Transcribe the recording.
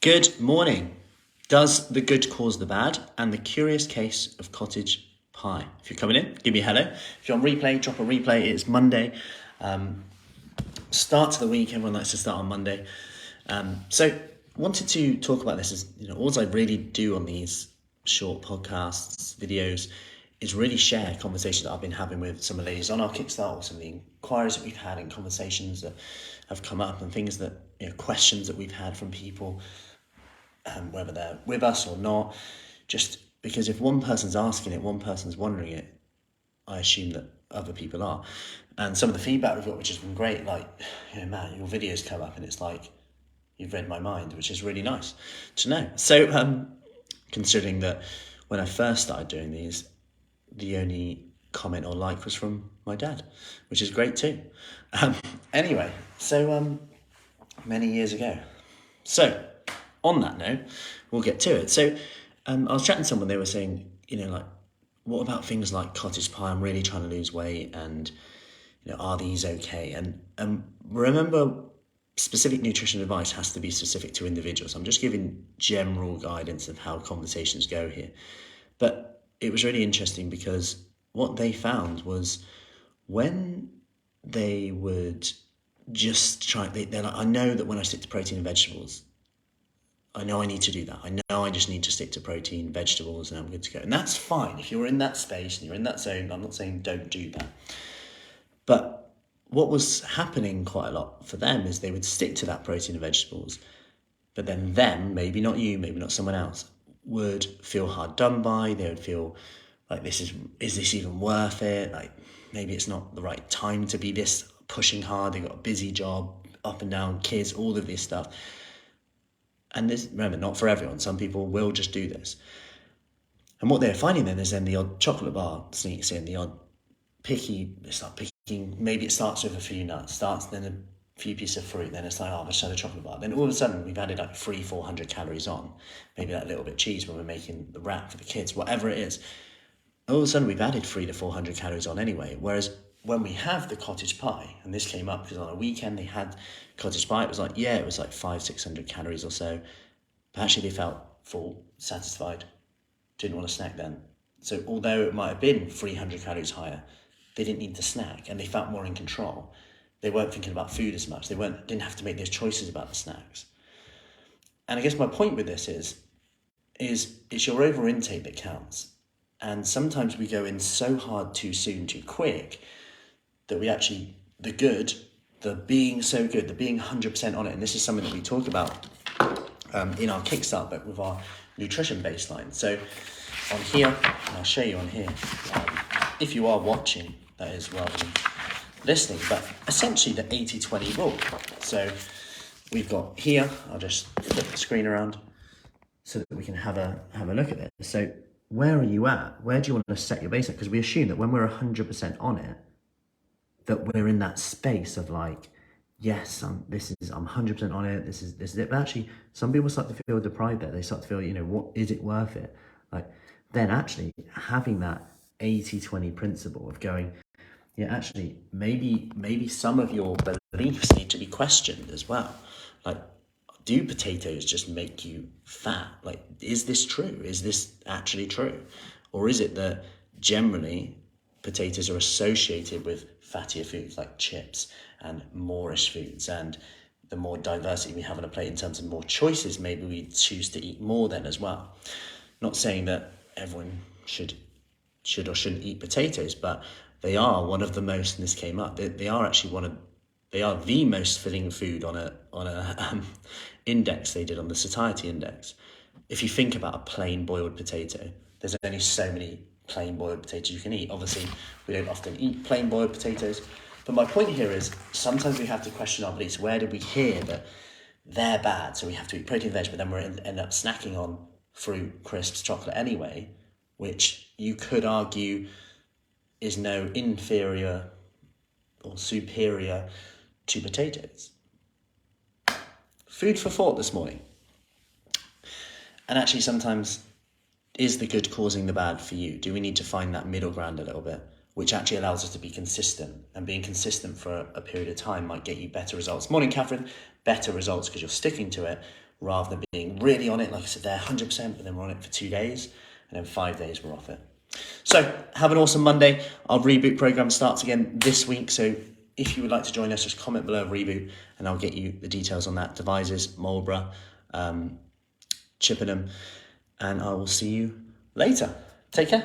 Good morning. Does the good cause the bad? And the curious case of cottage pie. If you're coming in, give me a hello. If you're on replay, drop a replay. It's Monday. Start to the week. Everyone likes to start on Monday. So wanted to talk about this as, all I really do on these short podcasts, videos, is really share conversations that I've been having with some of the ladies on our Kickstart, or some of the inquiries that we've had and conversations that have come up, and things that, questions that we've had from people, whether they're with us or not. Just because if one person's asking it, one person's wondering it, I assume that other people are. And some of the feedback we've got, which has been great, like, Matt, your videos come up and it's like, you've read my mind, which is really nice to know. So considering that when I first started doing these, the only comment or like was from my dad, which is great too. Anyway, so many years ago. So on that note, we'll get to it. So I was chatting to someone, they were saying, what about things like cottage pie? I'm really trying to lose weight, and are these okay? And remember, specific nutrition advice has to be specific to individuals. I'm just giving general guidance of how conversations go here. But it was really interesting because what they found was when they would just try, they're like, I know that when I stick to protein and vegetables, I know I need to do that. I know I just need to stick to protein, vegetables, and I'm good to go. And that's fine. If you're in that space and you're in that zone, I'm not saying don't do that. But what was happening quite a lot for them is they would stick to that protein and vegetables, but then them, maybe not you, maybe not someone else, would feel hard done by. They would feel like, is this even worth it? Like, maybe it's not the right time to be this pushing hard. They've got a busy job, up and down, kids, all of this stuff. And this, remember, not for everyone. Some people will just do this. And what they're finding then is the odd chocolate bar sneaks in, the odd they start picking, maybe it starts with a few nuts, then a few pieces of fruit, then it's like, I'll just have a chocolate bar. Then all of a sudden we've added like 300-400 calories on, maybe that little bit of cheese when we're making the wrap for the kids, whatever it is. All of a sudden we've added 300 to 400 calories on anyway. Whereas when we have the cottage pie, and this came up because on a weekend they had cottage pie, it was like 500-600 calories or so, but actually they felt full, satisfied, didn't want to snack then. So although it might have been 300 calories higher, they didn't need to snack, and they felt more in control. They weren't thinking about food as much. They didn't have to make those choices about the snacks. And I guess my point with this is it's your over intake that counts. And sometimes we go in so hard too soon, too quick, that we actually, the being so good, the being 100% on it, and this is something that we talk about in our Kickstart, but with our nutrition baseline. So on here, and I'll show you on here, if you are watching, that is, rather than listening, but essentially the 80-20 rule. So we've got here, I'll just flip the screen around so that we can have a look at it. So where are you at? Where do you want to set your baseline? Because we assume that when we're 100% on it, that we're in that space of like, yes, I'm 100% on it. This is it. But actually, some people start to feel deprived there. They start to feel, what is it worth it? Like, then actually having that 80-20 principle of going, actually, maybe some of your beliefs need to be questioned as well. Like, do potatoes just make you fat? Like, is this true? Is this actually true? Or is it that generally potatoes are associated with fattier foods like chips and moreish foods, and the more diversity we have on a plate in terms of more choices, maybe we choose to eat more then as well. Not saying that everyone should or shouldn't eat potatoes, but they are one of the most, and this came up, they are actually they are the most filling food on a index they did on the satiety index. If you think about a plain boiled potato, there's only so many plain boiled potatoes you can eat. Obviously, we don't often eat plain boiled potatoes, but my point here is sometimes we have to question our beliefs. Where did we hear that they're bad, so we have to eat protein veg, but then we end up snacking on fruit, crisps, chocolate anyway, which you could argue is no inferior or superior to potatoes. Food for thought this morning. And actually sometimes, is the good causing the bad for you? Do we need to find that middle ground a little bit, which actually allows us to be consistent, and being consistent for a period of time might get you better results. Morning, Catherine. Better results because you're sticking to it, rather than being really on it. Like I said, they're 100%, but then we're on it for 2 days, and then 5 days we're off it. So have an awesome Monday. Our reboot program starts again this week. So if you would like to join us, just comment below reboot and I'll get you the details on that. Devizes, Marlborough, Chippenham, and I will see you later. Take care.